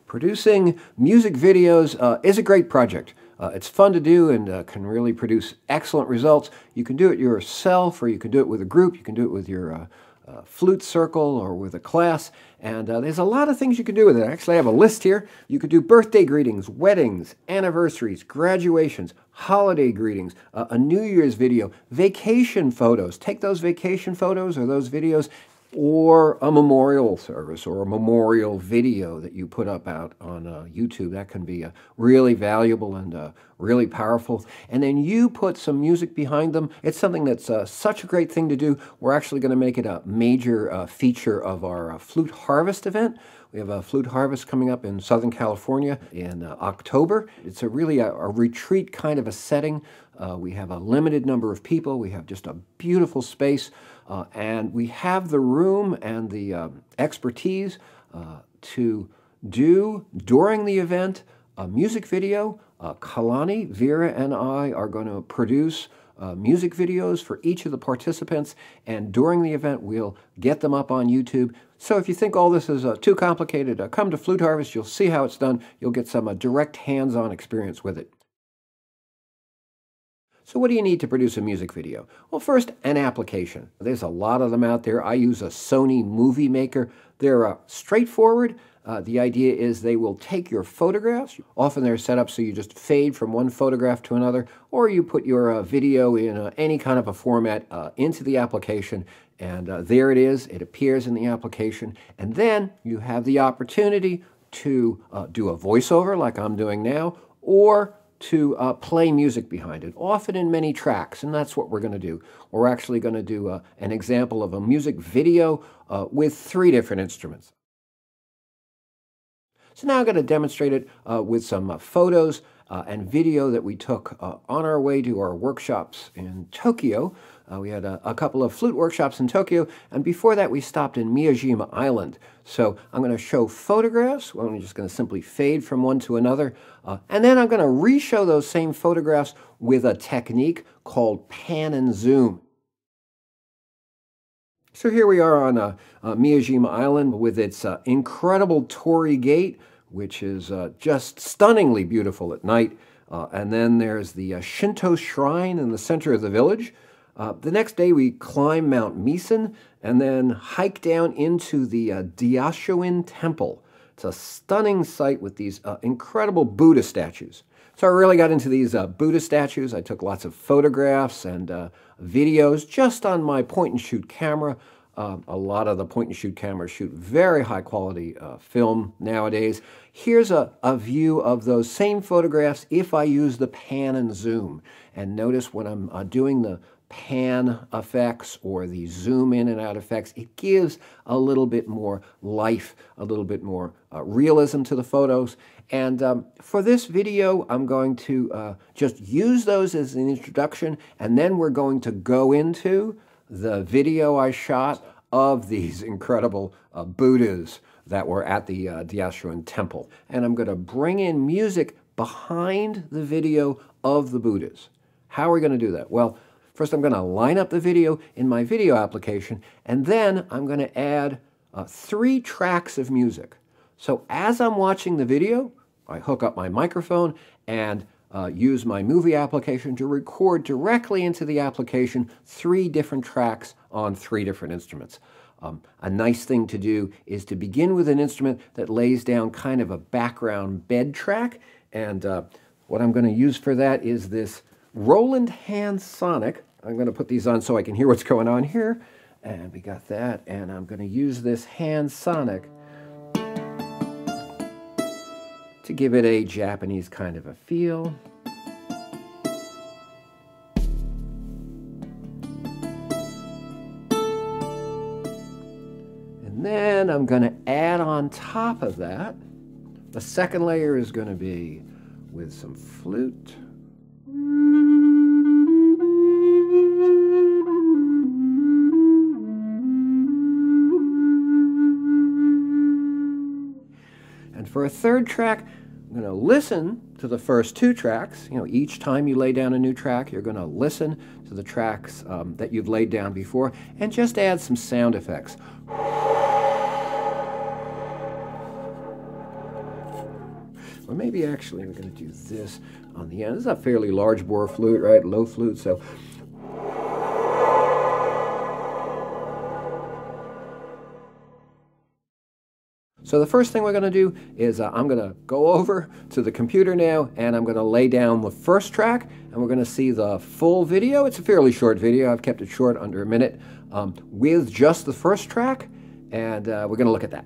Producing music videos is a great project. It's fun to do and can really produce excellent results. You can do it yourself, or you can do it with a group. You can do it with your flute circle or with a class. And there's a lot of things you can do with it. Actually, I have a list here. You could do birthday greetings, weddings, anniversaries, graduations, holiday greetings, a New Year's video, vacation photos. Take those vacation photos or those videos, or a memorial service or a memorial video that you put up out on YouTube. That can be really valuable and really powerful. And then you put some music behind them. It's something that's such a great thing to do. We're actually going to make it a major feature of our Flute Harvest event. We have a Flute Harvest coming up in Southern California in October. It's really a retreat kind of a setting. We have a limited number of people. We have just a beautiful space. And we have the room and the expertise to do, during the event, a music video. Kalani, Vera, and I are going to produce music videos for each of the participants, and during the event we'll get them up on YouTube. So if you think all this is too complicated, come to Flute Harvest. You'll see how it's done. You'll get some direct hands-on experience with it. So what do you need to produce a music video? Well, first, an application. There's a lot of them out there. I use a Sony Movie Maker. They're straightforward. The idea is they will take your photographs. Often they're set up so you just fade from one photograph to another, or you put your video in any kind of a format into the application, and there it is. It appears in the application, and then you have the opportunity to do a voiceover like I'm doing now, or to play music behind it, often in many tracks, and that's what we're going to do. We're actually going to do an example of a music video with 3 different instruments. So now I'm going to demonstrate it with some photos and video that we took on our way to our workshops in Tokyo. We had a couple of flute workshops in Tokyo, and before that we stopped in Miyajima Island. So I'm going to show photographs. Well, I'm just going to simply fade from one to another, and then I'm going to re-show those same photographs with a technique called pan and zoom. So here we are on Miyajima Island with its incredible torii gate, which is just stunningly beautiful at night. And then there's the Shinto shrine in the center of the village. The next day we climb Mount Misen and then hike down into the Daishoin Temple. It's a stunning sight with these incredible Buddha statues. So I really got into these Buddha statues. I took lots of photographs and videos just on my point-and-shoot camera. A lot of the point-and-shoot cameras shoot very high-quality film nowadays. Here's a view of those same photographs if I use the pan and zoom. And notice when I'm doing the pan effects or the zoom in and out effects, it gives a little bit more life, a little bit more realism to the photos. And for this video, I'm going to just use those as an introduction, and then we're going to go into the video I shot of these incredible Buddhas that were at the Daishoin Temple. And I'm going to bring in music behind the video of the Buddhas. How are we going to do that? Well, first I'm going to line up the video in my video application, and then I'm going to add 3 tracks of music. So as I'm watching the video, I hook up my microphone and use my movie application to record directly into the application 3 different tracks on 3 different instruments. A nice thing to do is to begin with an instrument that lays down kind of a background bed track, and what I'm going to use for that is this Roland Hand Sonic. I'm going to put these on so I can hear what's going on here, and we got that, and I'm going to use this Hand Sonic to give it a Japanese kind of a feel. And then I'm going to add on top of that, the second layer is going to be with some flute. And for a third track, I'm going to listen to the first 2 tracks. You know, each time you lay down a new track, you're going to listen to the tracks that you've laid down before, and just add some sound effects. Or maybe actually we're going to do this on the end. This is a fairly large bore flute, right? Low flute, so. So the first thing we're going to do is I'm going to go over to the computer now, and I'm going to lay down the first track, and we're going to see the full video. It's a fairly short video. I've kept it short, under a minute, with just the first track, and we're going to look at that.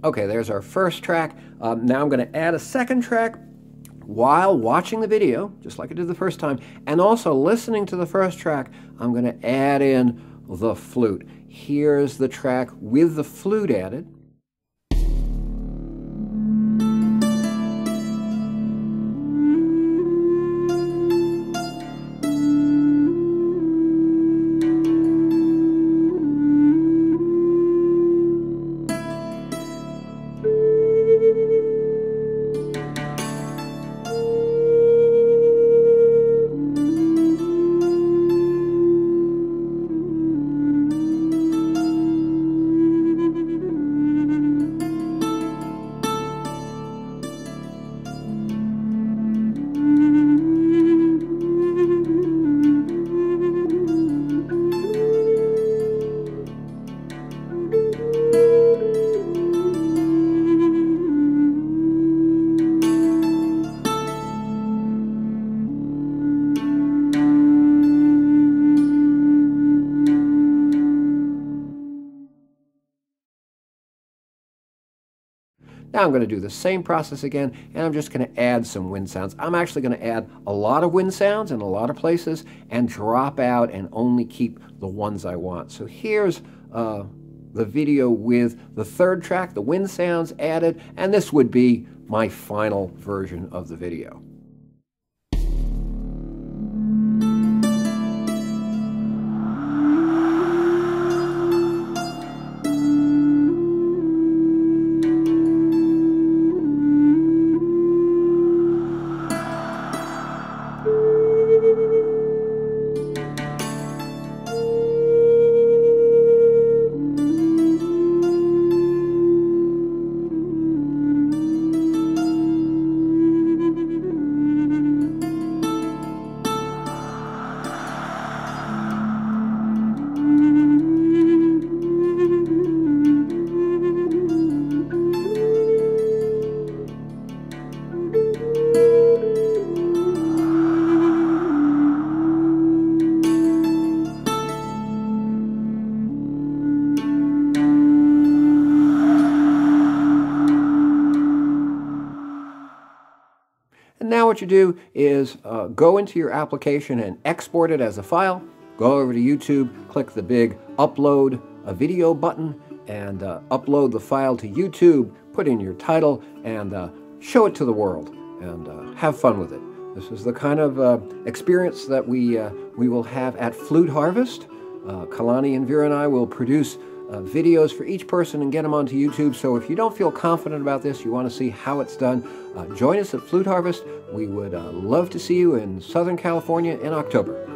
Okay, there's our first track. Now I'm going to add a second track while watching the video, just like I did the first time, and also listening to the first track. I'm going to add in the flute. Here's the track with the flute added. Now I'm going to do the same process again, and I'm just going to add some wind sounds. I'm actually going to add a lot of wind sounds in a lot of places and drop out and only keep the ones I want. So here's the video with the third track, the wind sounds added, and this would be my final version of the video. Now what you do is go into your application and export it as a file. Go over to YouTube, click the big upload a video button, and upload the file to YouTube, put in your title, and show it to the world, and have fun with it. This is the kind of experience that we will have at Flute Harvest. Kalani and Vera and I will produce videos for each person and get them onto YouTube. So if you don't feel confident about this, you want to see how it's done, join us at Flute Harvest. We would love to see you in Southern California in October.